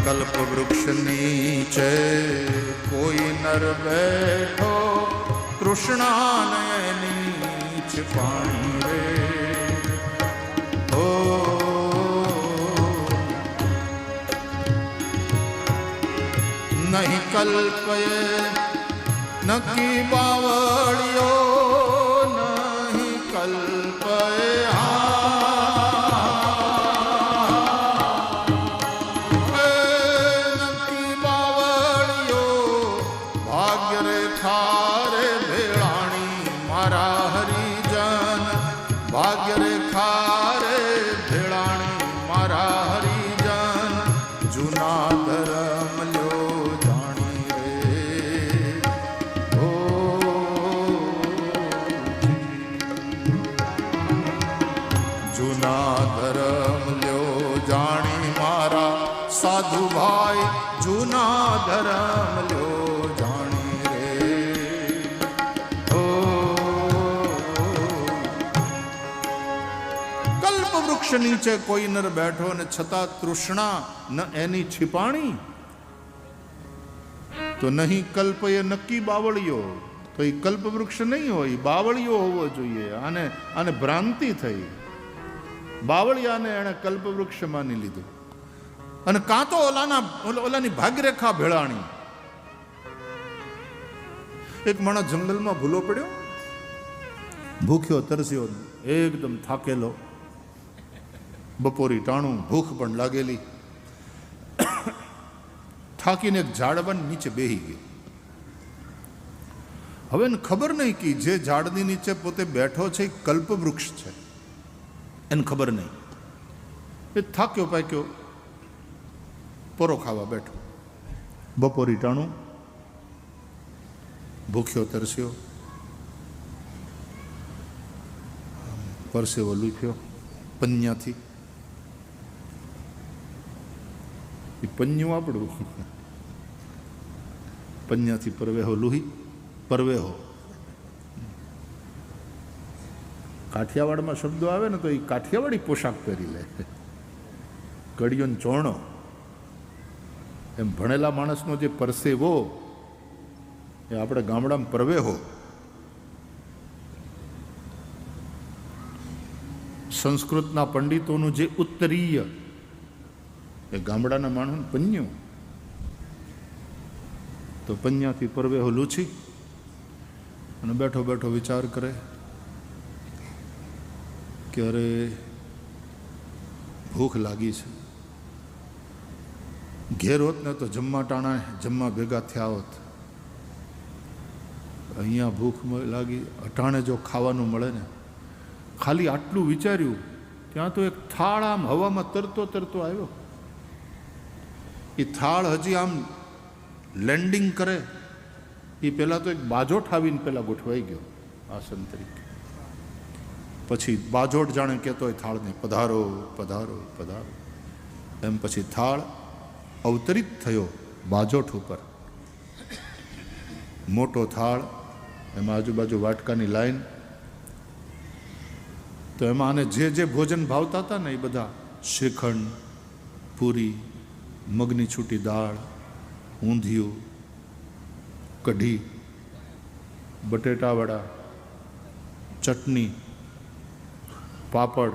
કલ્પ વૃક્ષ નીચે કોઈ નર બેઠો, તૃષ્ણાની પાણી રે. ઓ નહીં કલ્પે નક્કી બાવળિયો, નહીં કલ્પે નક્કી બાવળિયો, ભાગ્ય રેખા રે ભેળાણી મારા હરિજન, ભાગ્ય રેખા રે ભેળાણી મારા હરિજન. જૂના ધર્મ લ્યો જાણી રે. ઓ જૂના ધર્મ લ્યો જાણી મારા સાધુ ભાઈ, જૂના ધર્મ લ્યો જાણી રે. ઓ કલ્પ વૃક્ષ નીચે કોઈ નર બેઠો ને છતાં તૃષ્ણા ન એની छिपाणी, તો નહીં કલ્પ એ નક્કી બાવળિયો, તો એ કલ્પ વૃક્ષ નહીં હોય, બાવળિયો હોવો જોઈએ. આને ભ્રાંતિ થઈ, બાવળિયાને એણે કલ્પ વૃક્ષ માની લીધું. અને કાં તો ઓલાની ભાગ્યરેખા ભેળાણી. એક માણસ જંગલમાં ભૂલો પડ્યો, ભૂખ્યો તરસ્યો, એકદમ થાકેલો, બપોરી ટાણું, ભૂખ પણ લાગેલી, થાકીને એક ઝાડવા નીચે બેહી ગઈ. હવે એને ખબર નહીં કે જે ઝાડની નીચે પોતે બેઠો છે એ કલ્પ વૃક્ષ છે, એને ખબર નહીં. એ થાક્યો પાક્યો પોરો ખાવા બેઠો, બપોરી ટાણું, ભૂખ્યો તરસ્યો, પરસેવો લૂખ્યો પન્યાથી. એ પન્યું આપણું, પન્યાથી પરવેહો લૂહી, પરવેહો કાઠિયાવાડમાં શબ્દો આવે ને તો એ કાઠિયાવાડી પોશાક પહેરી લે, કડિયો ને ચોણો. એમ ભણેલા માણસનો જે પરસેવો એ આપણે ગામડામાં પરવેહો. સંસ્કૃતના પંડિતોનું જે ઉત્તરીય એ ગામડાના માણસને પન્યું. તો પન્યાથી પરવેહો લૂછી અને બેઠો બેઠો વિચાર કરે કે અરે ભૂખ લાગી છે, ઘેર હોત ને તો જમવા ટાણા જમવા ભેગા થયા હોત, અહીંયા ભૂખ લાગી, અટાણે જો ખાવાનું મળે ને. ખાલી આટલું વિચાર્યું ત્યાં તો એક થાળ આમ હવામાં તરતો તરતો આવ્યો. એ થાળ હજી આમ લેન્ડિંગ કરે એ પહેલાં તો એક બાજોટ આવીને પહેલાં ગોઠવાઈ ગયો આસન તરીકે. પછી બાજોટ જાણે કહેતો હોય થાળને, પધારો પધારો પધારો. એમ પછી થાળ અવતરિત થયો બાજોટ ઉપર. મોટો થાળ, એમાં આજુબાજુ વાટકાની લાઈન. તો એમાં આને જે જે ભોજન ભાવતા હતા ને એ બધા, શ્રીખંડ, પૂરી, મગની છૂટી દાળ, ઊંધિયું, કઢી, બટેટાવડા, ચટણી, પાપડ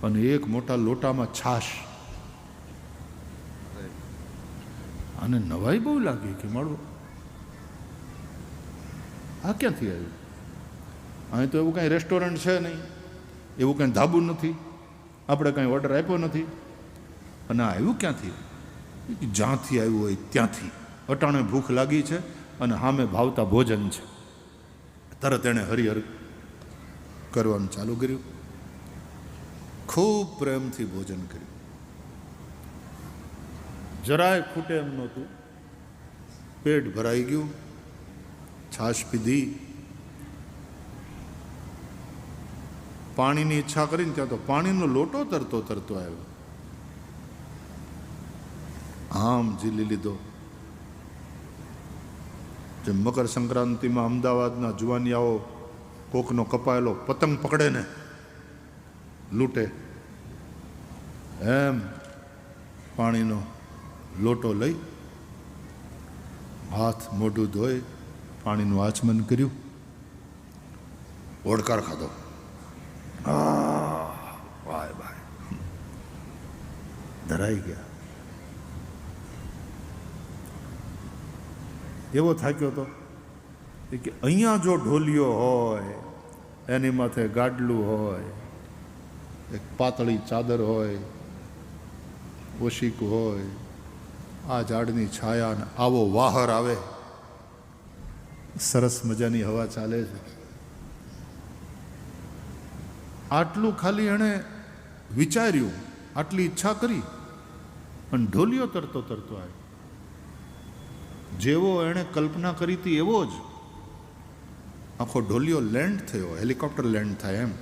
અને એક મોટા લોટામાં છાશ. આને નવાઈ બહુ લાગી કે મારું આ ક્યાંથી આવ્યું? અહીં તો એવું કાંઈ રેસ્ટોરન્ટ છે નહીં, એવું કાંઈ ધાબુ નથી, આપણે કાંઈ ઓર્ડર આપ્યો નથી. અને આવ્યું ક્યાંથી? જ્યાંથી આવ્યું હોય ત્યાંથી. અટાણે ભૂખ લાગી છે અને સામે ભાવતા ભોજન છે. તરત એણે હરિહર કરવાનું ચાલુ કર્યું, ખૂબ પ્રેમથી ભોજન કર્યું, જરાય ખૂટે એમ નહોતું. પેટ ભરાઈ ગયું, છાશ પીધી. પાણીની ઈચ્છા કરીને ત્યાં તો પાણીનો લોટો તરતો તરતો આવ્યો. આમ ઝીલી લીધો. જે મકર સંક્રાંતિમાં અમદાવાદના જુવાનિયાઓ કોકનો કપાયેલો પતંગ પકડે ને લૂંટે, એમ પાણીનો લોટો લઈ હાથ મોઢું ધોઈ પાણીનું આચમન કર્યું, ઓડકાર ખાધો. વાય ભાઈ, ધરાઈ ગયા. એવો થાક્યો હતો કે અહીંયા જો ઢોલિયો હોય, એની માથે ગાડલું હોય, એક પાતળી ચાદર હોય, ઓશિક હોય, આ ઝાડની છાયા ને આવો વાહર આવે, સરસ મજાની હવા ચાલે છે. આટલું ખાલી એણે વિચાર્યું, આટલી ઈચ્છા કરી અને ઢોલિયો તરતો તરતો આવ્યો. જેવો એણે કલ્પના કરી હતી એવો જ આખો ઢોલિયો લેન્ડ થયો, હેલિકોપ્ટર લેન્ડ થાય એમ.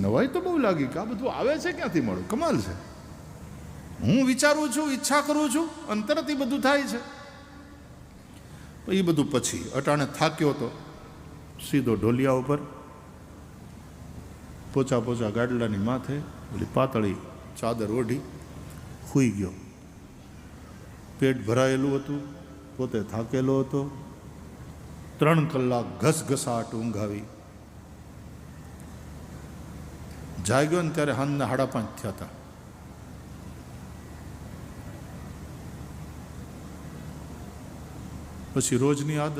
નવાઈ તો બહુ લાગી કે આ બધું આવે છે ક્યાંથી મળ્યું, કમાલ છે. હું વિચારું છું, ઈચ્છા કરું છું અને તરત એ બધું થાય છે. એ બધું પછી અટાણે થાક્યો તો સીધો ઢોલિયા ઉપર, પોચા પોચા ગાડલાની માથે ઓલી પાતળી ચાદર ઓઢી સૂઈ ગયો. પેટ ભરાયેલું હતું, પોતે થાકેલો હતો. 3 કલાક ઘસઘસાટ ઊંઘ આવી. જાગ્યો ને ત્યારે હાંજના 5:30 થયા હતા. પછી રોજની આદત,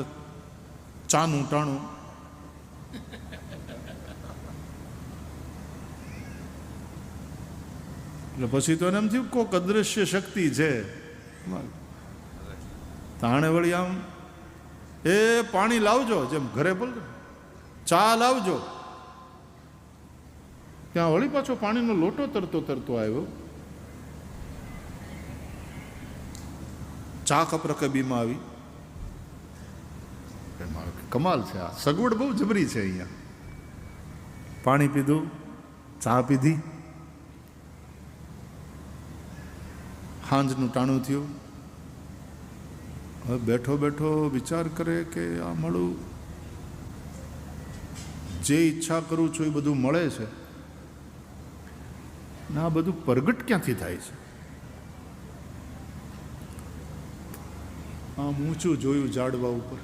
ચાનું ટાણું. એટલે પછી તો એને એમ થયું કોઈક અદૃશ્ય શક્તિ છે. તાણે વળી આમ એ પાણી લાવજો, જેમ ઘરે બોલ, ચા લાવજો. ત્યાં વળી પાછો પાણીનો લોટો તરતો તરતો આવ્યો. ચા કપ રકબીમાં આવી. કમાલ છે, આ સગવડ બહુ જબરી છે. અહીંયા પાણી પીધું, ચા પીધી, હાંજનું ટાણું થયું. હવે બેઠો બેઠો વિચાર કરે કે આ મળું, જે ઈચ્છા કરું છું એ બધું મળે છે ને આ બધું પ્રગટ ક્યાંથી થાય છે. આમ ઊંચું જોયું ઝાડવા ઉપર,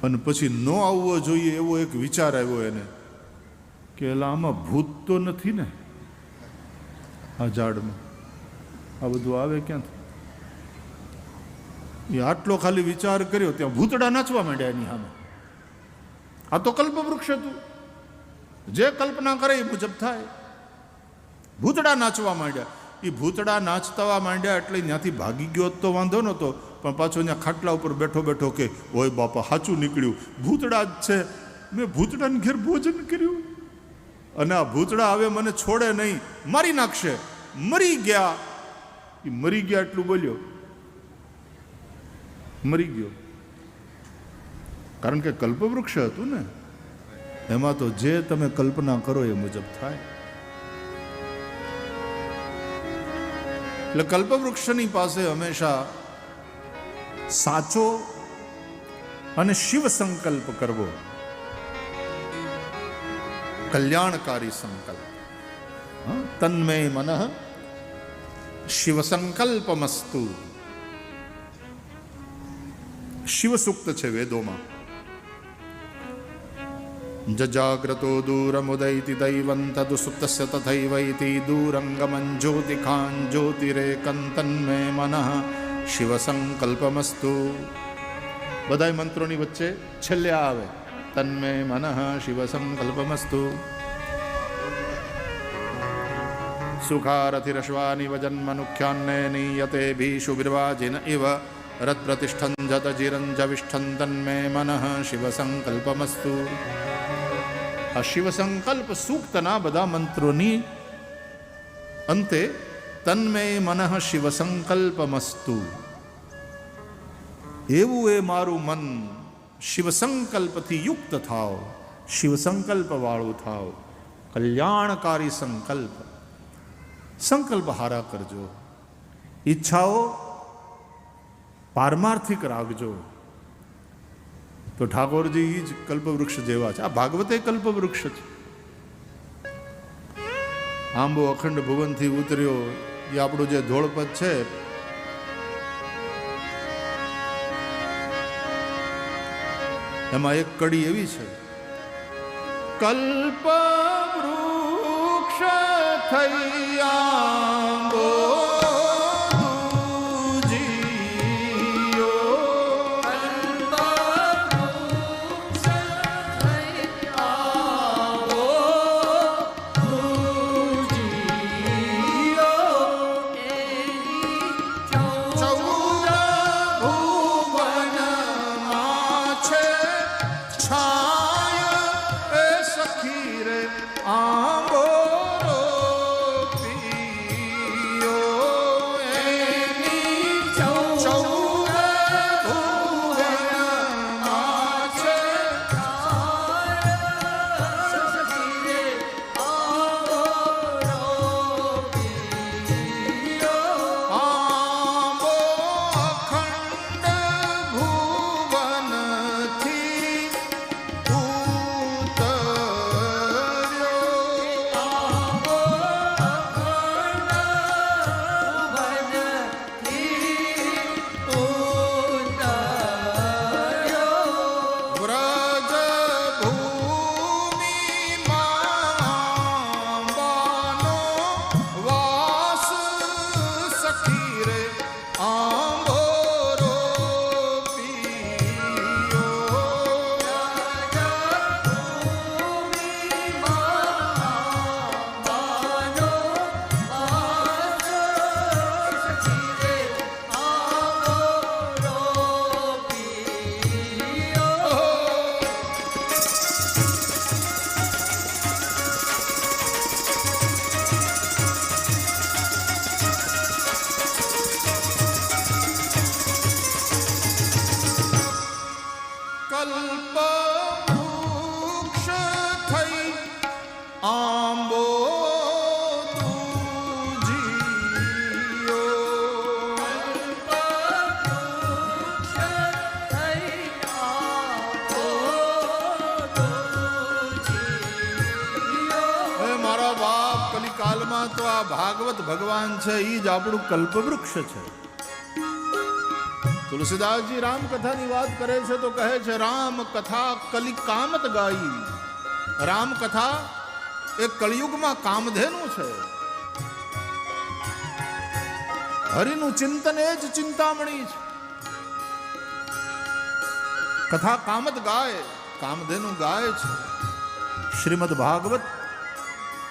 અને પછી ન આવવો જોઈએ એવો એક વિચાર આવ્યો એને કે એલા આમાં ભૂત તો નથી ને, આ ઝાડમાં આ બધું આવે ક્યાંથી. એ આટલો ખાલી વિચાર કર્યો, ત્યાં ભૂતડા નાચવા માંડ્યા એની સામે. આ તો કલ્પવૃક્ષ હતું, જે કલ્પના કરે એ મુજબ થાય. ભૂતડા નાચવા માંડ્યા. એ ભૂતડા નાચતા માંડ્યા એટલે ત્યાંથી ભાગી ગયો તો વાંધો નહોતો, પણ પાછો ત્યાં ખાટલા ઉપર બેઠો બેઠો કે ઓય બાપા સાચું નીકળ્યું, ભૂતડા જ છે. મેં ભૂતડાને ઘેર ભોજન કર્યું અને આ ભૂતડા હવે મને છોડે નહીં, મારી નાખશે. મરી ગયા. એ મરી ગયા એટલું બોલ્યો, મરી ગયો. કારણ કે કલ્પવૃક્ષ હતું ને, એમાં તો જે તમે કલ્પના કરો એ મુજબ થાય. એટલે કલ્પવૃક્ષની પાસે હંમેશા સાચો અને શિવ સંકલ્પ કરવો, કલ્યાણકારી સંકલ્પ. તન્મય મનઃ શિવ સંકલ્પમસ્તુ. શિવ સૂક્ત છે વેદોમાં. જજાગ્રતો દૂરમુદૈતિ દૈવં તદુ સુપ્તસ્ય તથૈવૈતિ દૂરંગમં જ્યોતિખાન જ્યોતિરેકં તન્મે મનઃ શિવ સંકલ્પમસ્તુ. બધાય મંત્રોની વચ્ચે છેલ્લે આવે તન્મે મનઃ શિવ સંકલ્પમસ્તુ. સુખારથિરશ્વાનિવ જન્મનુખ્યાન્ને નીયતે ભીષુ વિર્વાજિન ઇવ રત્પ્રતિષ્ઠં જતજિરંજવિષ્ઠં તન્મે મનઃ શિવ સંકલ્પમસ્તુ. આ શિવ સંકલ્પ સૂક્તના બધા મંત્રોની અંતે તન્મે મનઃ શિવ સંકલ્પમસ્તુ. એવું એ મારું મન શિવ સંકલ્પથી યુક્ત થાવ, શિવ સંકલ્પ વાળું થાવ. કલ્યાણકારી સંકલ્પ. સંકલ્પ હારા કરજો, ઈચ્છાઓ પારમાર્થિક રાખજો. તો ઠાકોરજી જ કલ્પવૃક્ષ જેવા છે. આ ભાગવતે કલ્પવૃક્ષ છે. આંબો અખંડ ભુવનથી ઉતર્યો એ આપણું જે ધોળપદ છે એમાં એક કડી એવી છે, કલ્પ વૃક્ષ થઈ આંબો તો આ ભાગવત ભગવાન છે એ જ આપણું કલ્પવૃક્ષ છે. તુલસીદાસજી રામકથાની વાત કરે છે તો કહે છે, રામ કથા કલિ કામત ગાઈ. રામ કથા એ કળિયુગમાં કામધેનું છે. હરિનું ચિંતન એ જ ચિંતામણી છે. કથા કામત ગાય, કામધેનું ગાય છે. શ્રીમદ ભાગવત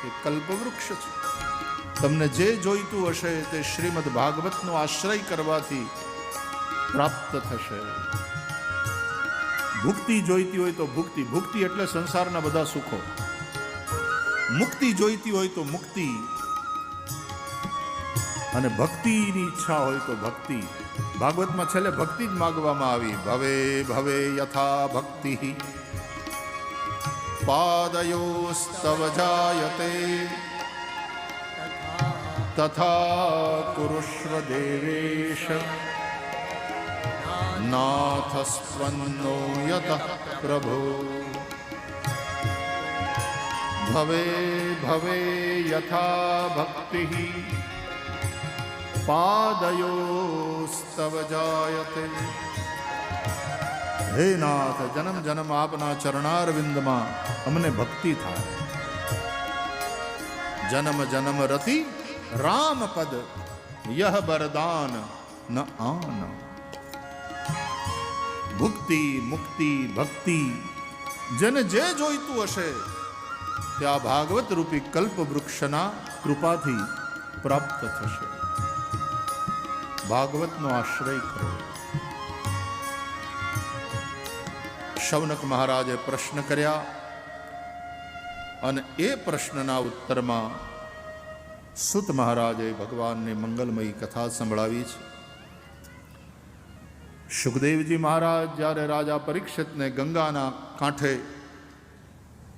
એ કલ્પવૃક્ષ છે. તમને જે જોઈતું હશે તે શ્રીમદ ભાગવતનો આશ્રય કરવાથી પ્રાપ્ત થશે. ભુક્તિ જોઈતી હોય તો ભુક્તિ, ભુક્તિ એટલે સંસારના બધા સુખો. મુક્તિ જોઈતી હોય તો મુક્તિ, અને ભક્તિની ઈચ્છા હોય તો ભક્તિ. ભાગવતમાં છેલ્લે ભક્તિ જ માગવામાં આવી. ભવે ભવે યથા ભક્તિ પાદયોસ્તવ જાયતે તથા કુરુષ્વ દેવેશ નાથસ્વન્નો યતઃ પ્રભો. ભવે ભવે યથા ભક્તિ પાદયોસ્તવ જાયતે. હે નાથ, જન્મ જન્મ આપના ચરણારવિંદમાં અમને ભક્તિ થાય. જન્મ જન્મ રતિ રામ પદ યહ બરદાન ન આન. ભુક્તિ મુક્તિ ભક્તિ જેને જે જોઈતું હશે તે આ ભાગવત રૂપી કલ્પ વૃક્ષના કૃપાથી પ્રાપ્ત થશે. ભાગવતનો આશ્રય કરો. શૌનક મહારાજે પ્રશ્ન કર્યા અને એ પ્રશ્નના ઉત્તરમાં સુત મહારાજે ભગવાનની મંગલમયી કથા સંભળાવી છે. સુખદેવજી મહારાજ જ્યારે રાજા પરીક્ષિતને ગંગાના કાંઠે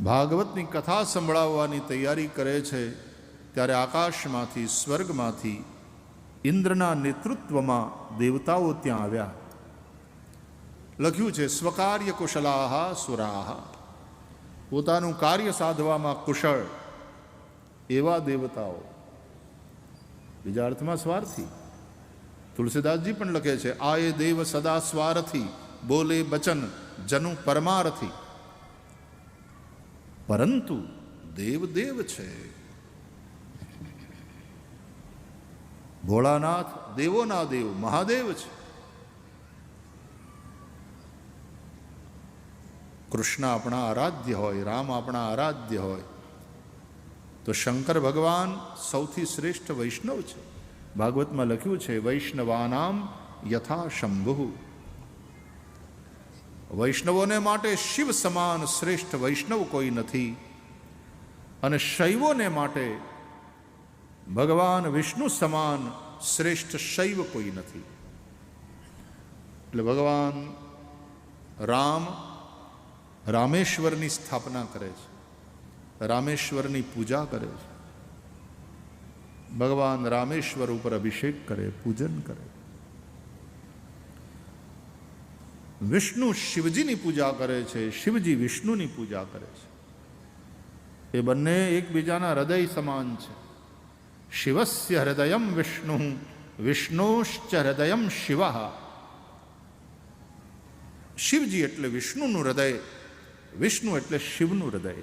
ભાગવતની કથા સંભળાવવાની તૈયારી કરે છે ત્યારે આકાશમાંથી, સ્વર્ગમાંથી ઇન્દ્રના નેતૃત્વમાં દેવતાઓ ત્યાં આવ્યા. લખ્યું છે, સ્વકાર્ય કુશલાહ સુરાહ. પોતાનું કાર્ય સાધવામાં કુશળ એવા દેવતાઓ, બીજા અર્થમાં સ્વાર્થી. તુલસીદાસજી પણ લખે છે, આ એ દેવ સદા સ્વાર્થી, બોલે બચન જનુ પરમાર્થી. પરંતુ દેવ દેવ છે. ભોળાનાથ દેવોના દેવ મહાદેવ છે. કૃષ્ણ આપણા આરાધ્ય હોય, રામ આપણા આરાધ્ય હોય, તો શંકર ભગવાન સૌથી શ્રેષ્ઠ વૈષ્ણવ છે. ભાગવતમાં લખ્યું છે, વૈષ્ણવાનામ યથા શંભુ. વૈષ્ણવોને માટે શિવ સમાન શ્રેષ્ઠ વૈષ્ણવ કોઈ નથી, અને શૈવોને માટે ભગવાન વિષ્ણુ સમાન શ્રેષ્ઠ શૈવ કોઈ નથી. એટલે ભગવાન રામ રામેશ્વરની સ્થાપના કરે છે, રામેશ્વરની પૂજા કરે છે. ભગવાન રામેશ્વર ઉપર અભિષેક કરે, પૂજન કરે. વિષ્ણુ શિવજીની પૂજા કરે છે, શિવજી વિષ્ણુની પૂજા કરે છે. એ બંને એકબીજાના હૃદય સમાન છે. શિવસ્ય હૃદયમ વિષ્ણુ, વિષ્ણુશ્ચ હૃદયમ શિવ. શિવજી એટલે વિષ્ણુનું હૃદય, વિષ્ણુ એટલે શિવનું હૃદય.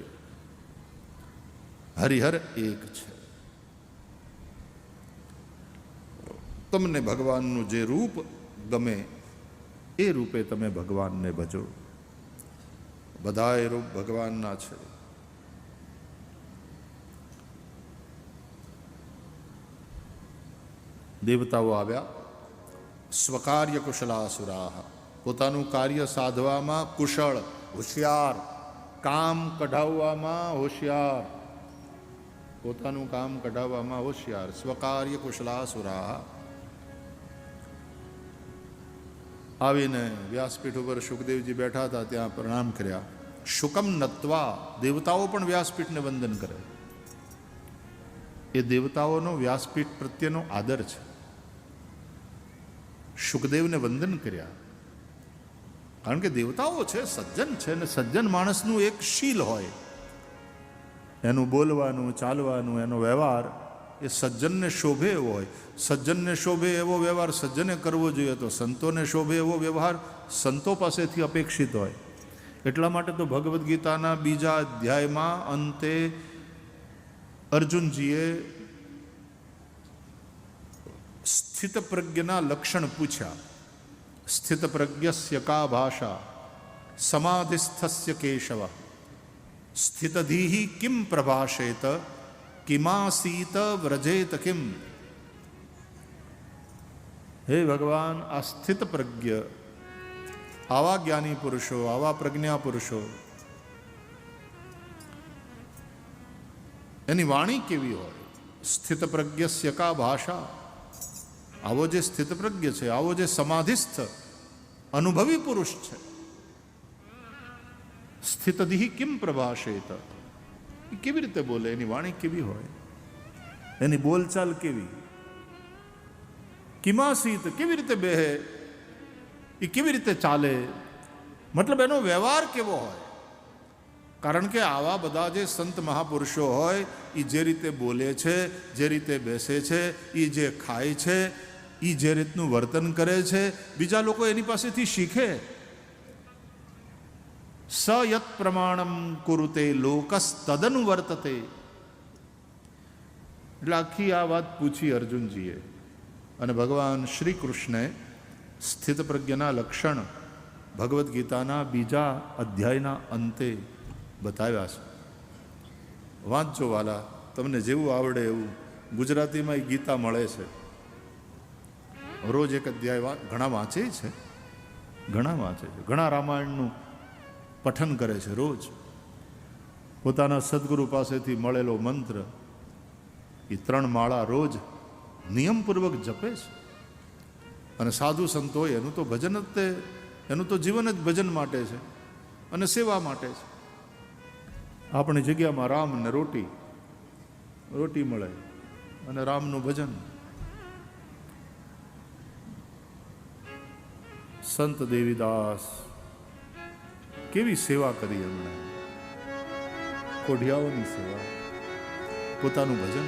હરિહર એક છે. તમને ભગવાનનું જે રૂપ ગમે એ રૂપે તમે ભગવાનને ભજો. બધાય રૂપ ભગવાનના છે. દેવતાઓ આવ્યા. સ્વકાર્ય કુશલાસુરાહ, પોતાનું કાર્ય સાધવામાં કુશળ, હોશિયાર, કામ કઢાવવામાં હોશિયાર, પોતાનું કામ કઢાવવામાં હોશિયાર. સ્વકાર્ય કુશલાસુરાહ. આવીને વ્યાસપીઠ ઉપર સુખદેવજી બેઠા હતા, ત્યાં પ્રણામ કર્યા. શુકમ નત્વા, દેવતાઓ પણ વ્યાસપીઠને વંદન કરે. એ દેવતાઓનો વ્યાસપીઠ પ્રત્યેનો આદર છે. સુખદેવને વંદન કર્યા, કારણ કે દેવતાઓ છે, સજ્જન છે, ને સજ્જન માણસનું એક શીલ હોય, એનું બોલવાનું, ચાલવાનું, એનો વ્યવહાર એ સજ્જનને શોભે એવો હોય. સજ્જનને શોભે એવો વ્યવહાર સજ્જને કરવો જોઈએ, તો સંતોને શોભે એવો વ્યવહાર સંતો પાસેથી અપેક્ષિત હોય. એટલા માટે તો ભગવદ્ ગીતાના બીજા અધ્યાયમાં અંતે અર્જુનજીએ સ્થિત પ્રજ્ઞના લક્ષણ પૂછ્યા. સ્થિત પ્રજ્ઞસ્ય કા ભાષા, સમાધિસ્થસ્ય કેશવ, સ્થિતધીઃ કિમ પ્રભાષેત, કિમાસીત વ્રજેત કિમ. હે ભગવાન, આ સ્થિત પ્રજ્ઞ, આવા જ્ઞાની પુરુષો, આવા પ્રજ્ઞા પુરુષો, એની વાણી કેવી હોય? સ્થિત પ્રજ્ઞસ્ય કા ભાષા. આવો જે સ્થિત પ્રજ્ઞ છે, આવો જે સમાધિસ્થ અનુભવી પુરુષ છે, સ્થિતધિ કિમ પ્રભાષેત, એ કેવી રીતે બોલે? એની વાણી કેવી હોય? એની બોલચાલ કેવી? કિમાસીત, કેવી રીતે બેહે, એ કેવી રીતે ચાલે, મતલબ એનો વ્યવહાર કેવો હોય? કારણ કે આવા બધા જે સંત મહાપુરુષો હોય, એ જે રીતે બોલે છે, જે રીતે બેસે છે, એ જે ખાય છે, એ જે રીતનું વર્તન કરે છે, બીજા લોકો એની પાસેથી શીખે. સ યત પ્રમાણમ કુરુતે લોકસ તદનુ વર્તતે. એટલે આખી આ વાત પૂછી અર્જુનજીએ, અને ભગવાન શ્રી કૃષ્ણે સ્થિત પ્રજ્ઞના લક્ષણ ભગવદ્ ગીતાના બીજા અધ્યાયના અંતે બતાવ્યા છે. વાંચજો વાલા, તમને જેવું આવડે એવું. ગુજરાતીમાં એ ગીતા મળે છે, રોજ એક અધ્યાય ઘણા વાંચે છે, ઘણા વાંચે છે, ઘણા રામાયણનું પઠન કરે છે રોજ. પોતાના સદગુરુ પાસેથી મળેલો મંત્ર એ 3 માળા રોજ નિયમપૂર્વક જપે છે. અને સાધુ સંતો હોય એનું તો ભજન જ તે, એનું તો જીવન જ ભજન માટે છે અને સેવા માટે છે. આપણી જગ્યામાં રામ ને રોટી મળે અને રામનું ભજન. સંત દેવીદાસ કેવી સેવા કરી એમણે, કોઢિયાઓની સેવા. પોતાનું ભજન.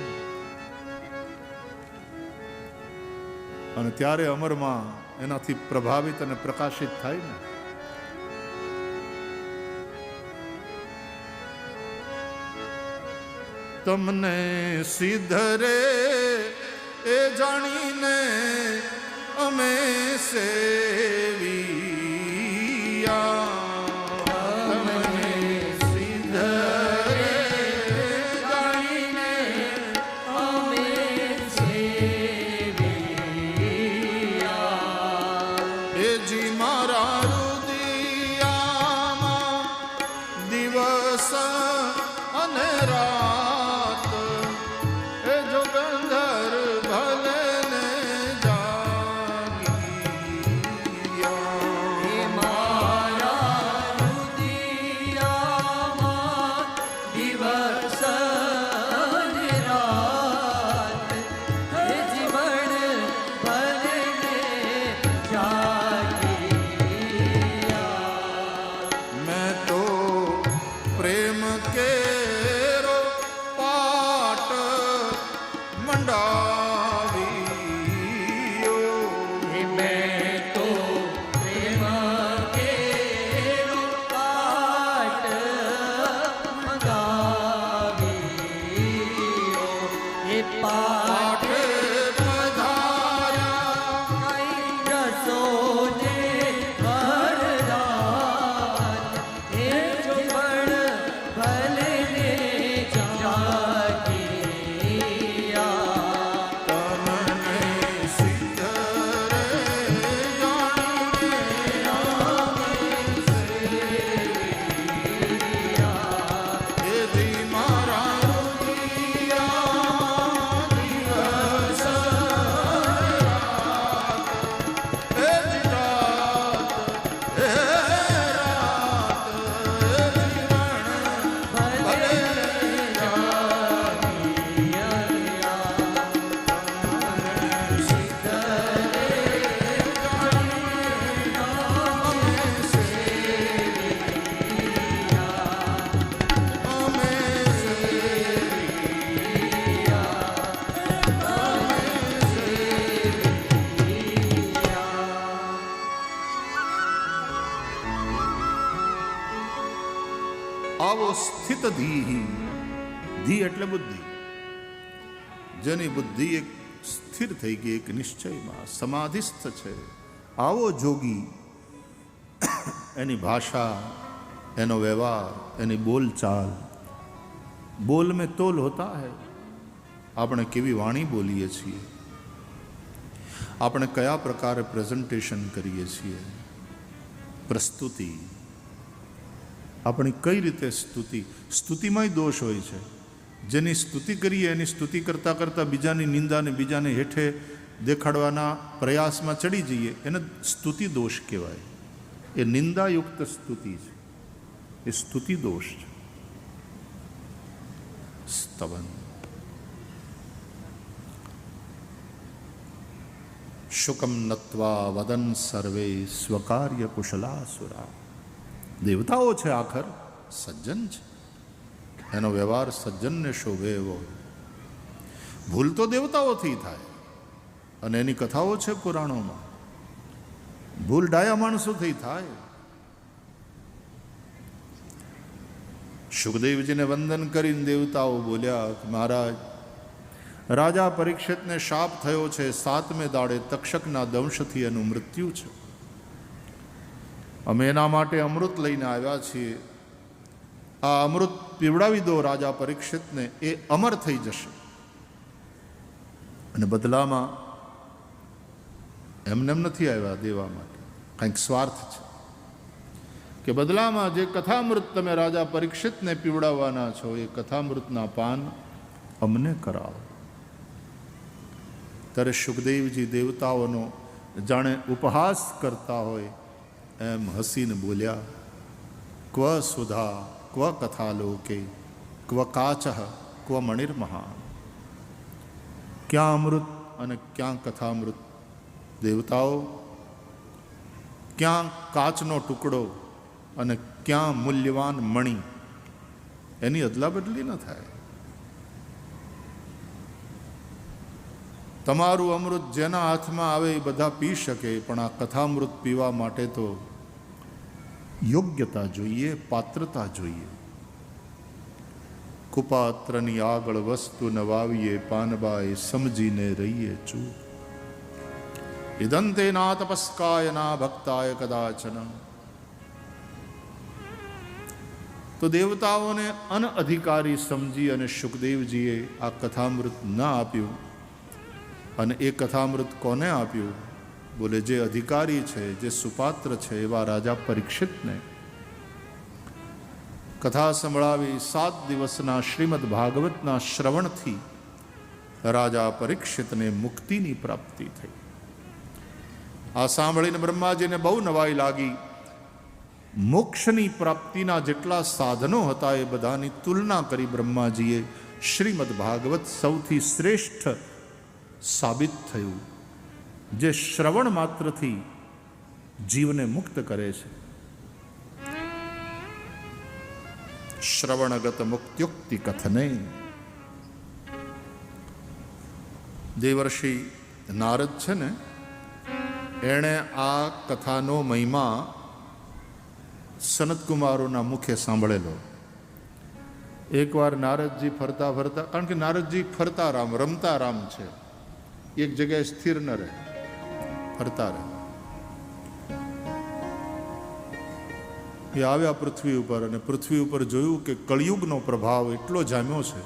અને ત્યારે અમરમાં એનાથી પ્રભાવિત અને પ્રકાશિત થાય ને. તમને સિદ્ધરે એ જાણીને અમે સેવિયા. આવો સ્થિત ધી. ધી એટલે બુદ્ધિ. જેની બુદ્ધિ એક સ્થિર થઈ ગઈ, એક નિશ્ચયમાં સમાધિસ્થ છે, આવો જોગી. એની ભાષા, એનો વ્યવહાર, એની બોલચાલ, બોલ મેં તોલ હોતા હૈ. આપણે કેવી વાણી બોલીએ છીએ, આપણે કયા પ્રકારે પ્રેઝન્ટેશન કરીએ છીએ, પ્રસ્તુતિ, આપણી કઈ રીતે સ્તુતિ. સ્તુતિમાંય દોષ હોય છે. જેની સ્તુતિ કરીએ એની સ્તુતિ કરતાં કરતાં બીજાની નિંદા ને બીજાને હેઠે દેખાડવાના પ્રયાસમાં ચડી જઈએ, એને સ્તુતિ દોષ કહેવાય. એ નિંદાયુક્ત સ્તુતિ છે, એ સ્તુતિ દોષ છે. સ્તવન. શુકમ નત્વા વદન સર્વે સ્વકાર્ય કુશલાસુરા. દેવતાઓ છે, આખર સજ્જન છે, એનો વ્યવહાર સજ્જનને શોભે એવો. ભૂલ તો દેવતાઓથી થાય અને એની કથાઓ છે પુરાણોમાં. ભૂલ ડાયા માણસોથી થાય. સુખદેવજીને વંદન કરીને દેવતાઓ બોલ્યા કે મહારાજ, રાજા પરીક્ષિતને શાપ થયો છે, 7મે દાડે તક્ષકના દંશથી એનું મૃત્યુ છે. અમે એના માટે અમૃત લઈને આવ્યા છીએ. આ અમૃત પીવડાવી દો રાજા પરીક્ષિતને, એ અમર થઈ જશે. અને બદલામાં એમને એમ નથી આવ્યા દેવા માટે, કંઈક સ્વાર્થ છે કે બદલામાં જે કથામૃત તમે રાજા પરીક્ષિતને પીવડાવવાના છો, એ કથામૃતના પાન અમને કરાવો. ત્યારે સુખદેવજી દેવતાઓનો જાણે ઉપહાસ કરતા હોય એમ હસીને બોલ્યા, ક્વ સુધા ક્વ કથા લોકે ક્વ કાચ ક્વ મણિર્મહાન. ક્યાં અમૃત અને ક્યાં કથામૃત દેવતાઓ, ક્યાં કાચનો ટુકડો અને ક્યાં મૂલ્યવાન મણિ. એની અદલા બદલી ન થાય. તમારું અમૃત જેના હાથમાં આવે એ બધા પી શકે, પણ આ કથામૃત પીવા માટે તો યોગ્યતા જોઈએ, પાત્રતા જોઈએ. કુપાત્રની આગળ વસ્તુ ન વાવીએ, પાનબાએ સમજીને રહીએ ચૂપ. ઇદંતે ના તપસ્કાય ના ભક્તાય કદાચન. તો દેવતાઓને અનઅધિકારી સમજી અને શુકદેવજીએ આ કથામૃત ન આપ્યું. અને એ કથામૃત કોને આપ્યું? બોલે જે અધિકારી છે, જે સુપાત્ર છે એવા રાજા પરીક્ષિતને. કથા સંભળાવી 7 દિવસના શ્રીમદ ભાગવતના શ્રવણથી રાજા પરીક્ષિતને મુક્તિની પ્રાપ્તિ થઈ. આ સાંભળીને બ્રહ્માજીને બહુ નવાઈ લાગી. મોક્ષની પ્રાપ્તિના જેટલા સાધનો હતા એ બધાની તુલના કરી બ્રહ્માજીએ. શ્રીમદ ભાગવત સૌથી શ્રેષ્ઠ સાબિત થયું, જે શ્રવણ માત્રથી જીવને મુક્ત કરે છે. શ્રવણગત મુક્ત્યુક્તિ કથને. દેવર્ષિ નારદ છે ને, એણે આ કથાનો મહિમા સનતકુમારોના મુખે સાંભળેલો. એકવાર નારદજી ફરતા ફરતા, કારણ કે નારદજી ફરતા રામ, રમતા રામ છે, એક જગ્યાએ સ્થિર ન રહે, ફરતા રહે. એ આવ્યા પૃથ્વી ઉપર, અને પૃથ્વી ઉપર જોયું કે કળિયુગનો પ્રભાવ એટલો જામ્યો છે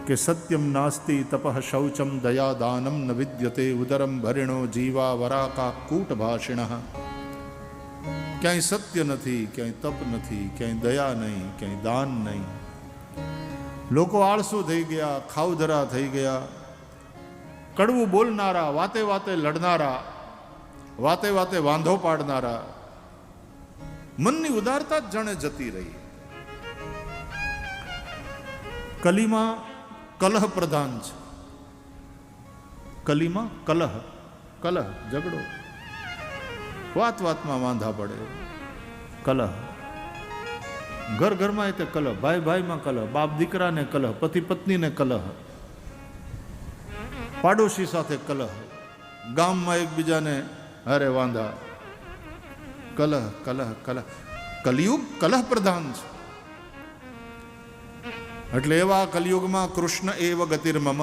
કે સત્યમ નાસ્તિ તપઃ શૌચમ દયા દાનમ ન વિદ્યતે ઉદરમ ભરિણો જીવા વરાકા કૂટ ભાષિણ. ક્યાંય સત્ય નથી, ક્યાંય તપ નથી, ક્યાંય દયા નહીં, ક્યાંય દાન નહીં. લોકો આળસુ થઈ ગયા, ખાવધરા થઈ ગયા, કડવું બોલનારા, વાતે વાતે લડનારા, વાતે વાતે વાંધો પાડનારા. મનની ઉદારતા જ જાણે જતી રહી. કલીમાં કલહ પ્રધાન છે. કલીમાં કલહ, કલહ ઝઘડો, વાત વાતમાં વાંધા પડે, કલહ. ઘર ઘરમાં તે કલહ, ભાઈ ભાઈમાં કલહ, બાપ દીકરાને કલહ, પતિ પત્નીને કલહ, પાડોશી સાથે કલહ, ગામમાં એકબીજાને હારે વાંધા, કલહ કલહ કલહ. કલિયુગ કલહ પ્રધાન છે. એટલે એવા કલિયુગમાં કૃષ્ણ એવ ગતિર્મમ.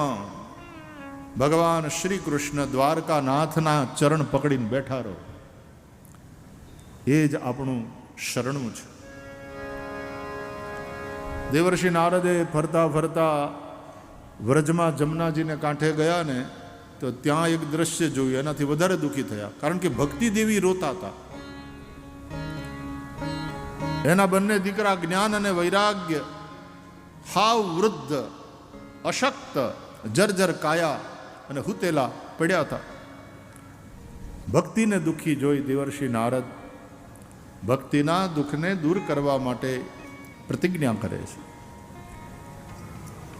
ભગવાન શ્રી કૃષ્ણ દ્વારકાનાથના ચરણ પકડીને બેઠા રહો, એ જ આપણું શરણું છે. દેવર્ષિ નારદે ફરતા ફરતા વ્રજમાં જમનાજીને કાંઠે ગયા ને, તો ત્યાં એક દ્રશ્ય જોયું, એનાથી વધારે દુઃખી થયા. કારણ કે ભક્તિ દેવી રોતા હતા. એના બંને દીકરા જ્ઞાન અને વૈરાગ્ય હાવ વૃદ્ધ, અશક્ત, જર્જર કાયા અને હુતેલા પડ્યા હતા. ભક્તિને દુઃખી જોઈ દેવર્ષિ નારદ ભક્તિના દુઃખને દૂર કરવા માટે પ્રતિજ્ઞા કરે છે.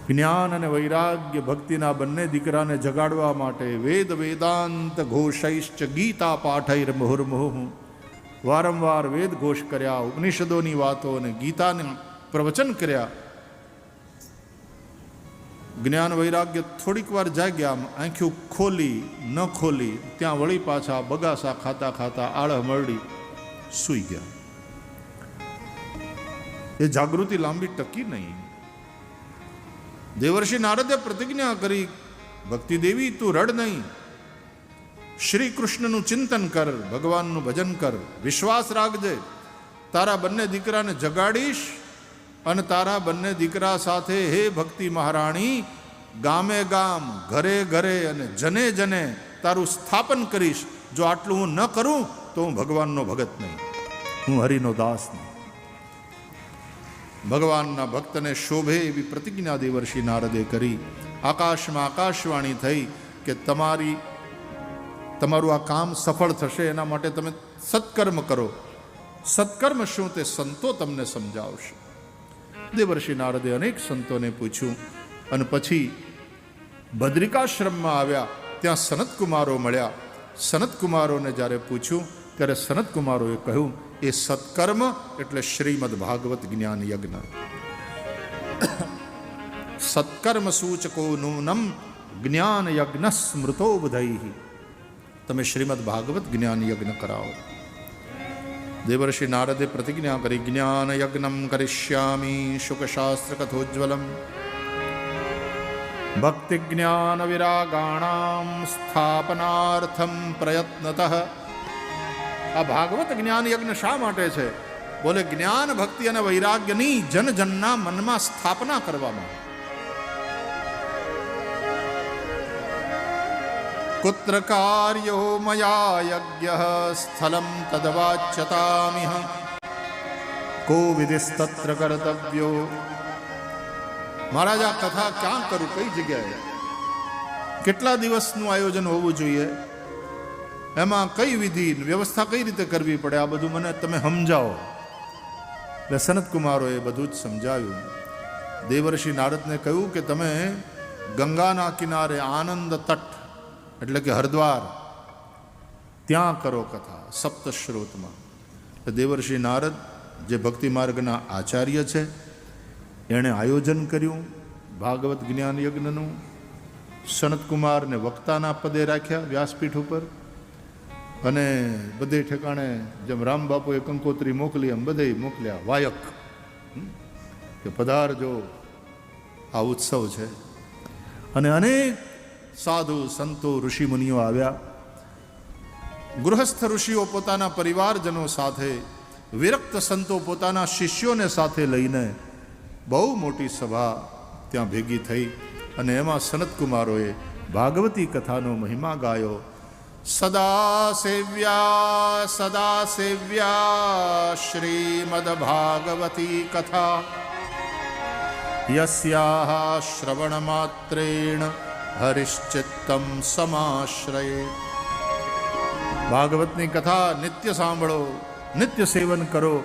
જ્ઞાન અને વૈરાગ્ય ભક્તિના બંને દીકરાને જગાડવા માટે વેદ વેદાંત ઘોષૈશ્ચ ગીતા પાઠૈર મુહુર્મુહુ વારંવાર વેદ ઘોષ કર્યા, ઉપનિષદોની વાતો અને ગીતાને પ્રવચન કર્યા. જ્ઞાન વૈરાગ્ય થોડીક વાર જાગ્યા, આંખ્યું ખોલી ન ખોલી, ત્યાં વળી પાછા બગાસા ખાતા ખાતા આળહ મરડી સૂઈ ગયા. એ જાગૃતિ લાંબી ટકી નહીં. દેવર્ષિ નારદે પ્રતિજ્ઞા કરી, ભક્તિ દેવી તું રડ નહીં, શ્રી કૃષ્ણનું ચિંતન કર, ભગવાનનું ભજન કર, વિશ્વાસ રાખજે, તારા બંને દીકરાને જગાડીશ અને તારા બંને દીકરા સાથે હે ભક્તિ મહારાણી ગામે ગામ, ઘરે ઘરે અને જને જને તારું સ્થાપન કરીશ. જો આટલું હું ન કરું તો હું ભગવાનનો ભગત નહીં, હું હરિનો દાસ નહીં. ભગવાનના ભક્તને શોભે એવી પ્રતિજ્ઞા દેવર્ષિ નારદે કરી. આકાશમાં આકાશવાણી થઈ કે તમારું આ કામ સફળ થશે, એના માટે તમે સત્કર્મ કરો. સત્કર્મ શું તે સંતો તમને સમજાવશે. દેવર્ષિ નારદે અનેક સંતોને પૂછ્યું અને પછી બદ્રિકાશ્રમમાં આવ્યા. ત્યાં સનતકુમારો મળ્યા. સનતકુમારોને જ્યારે પૂછ્યું ત્યારે સનતકુમારોએ કહ્યું, એ સત્કર્મ એટલે શ્રીમદ ભાગવત જ્ઞાન યજ્ઞ. સત્કર્મ સૂચકો નૂનમ જ્ઞાન યજ્ઞ સ્મૃતો બુધૈ. તમે શ્રીમદ ભાગવત જ્ઞાન યજ્ઞ કરાવો. દેવર્ષિ નારદે પ્રતિજ્ઞા કરી, જ્ઞાન યજ્ઞમ કરિષ્યામિ શુકશાસ્ત્ર કથોજ્વલમ ભક્તિ જ્ઞાન વિરાગાણામ સ્થાપનાર્થમ પ્રયત્નતઃ. આ ભાગવત જ્ઞાન યજ્ઞ શા માટે છે? બોલે જ્ઞાન ભક્તિ અને વૈરાગ્યની જન જનના મનમાં સ્થાપના કરવામાં. કુત્ર કાર્યો મયા યજ્ઞ સ્થલમ તદવાચ્યતામિહ કો વિધિસ્તત્ર કર્તવ્યો. મહારાજ, આ કથા ક્યાં કરું, કઈ જગ્યાએ, કેટલા દિવસનું આયોજન હોવું જોઈએ, એમાં કઈ વિધિ વ્યવસ્થા કઈ રીતે કરવી પડે, આ બધું મને તમે સમજાવો. એટલે સનતકુમારોએ બધું જ સમજાવ્યું. દેવર્ષિ નારદને કહ્યું કે તમે ગંગાના કિનારે આનંદ તટ એટલે કે હરદ્વાર ત્યાં કરો કથા સપ્તશ્રોતમાં. દેવર્ષિ નારદ જે ભક્તિ માર્ગના આચાર્ય છે, એણે આયોજન કર્યું ભાગવત જ્ઞાન યજ્ઞનું. સનતકુમારને વક્તાના પદે રાખ્યા વ્યાસપીઠ ઉપર, અને બધે ઠેકાણે જેમ રામબાપુએ કંકોત્રી મોકલી એમ બધે મોકલ્યા વાયક કે પધારજો, આ ઉત્સવ છે. અને અનેક સાધુ સંતો ઋષિમુનિઓ આવ્યા. ગૃહસ્થ ઋષિઓ પોતાના પરિવારજનો સાથે, વિરક્ત સંતો પોતાના શિષ્યોને સાથે લઈને બહુ મોટી સભા ત્યાં ભેગી થઈ. અને એમાં સનતકુમારોએ ભાગવતી કથાનો મહિમા ગાયો. સદા સેવ્યા શ્રીમદ ભાગવતી કથા યસ્યાઃ શ્રવણ માત્રેણ હરિશ્ચિત્તમ સમાશ્રયે. ભાગવતની કથા નિત્ય સાંભળો, નિત્ય સેવન કરો,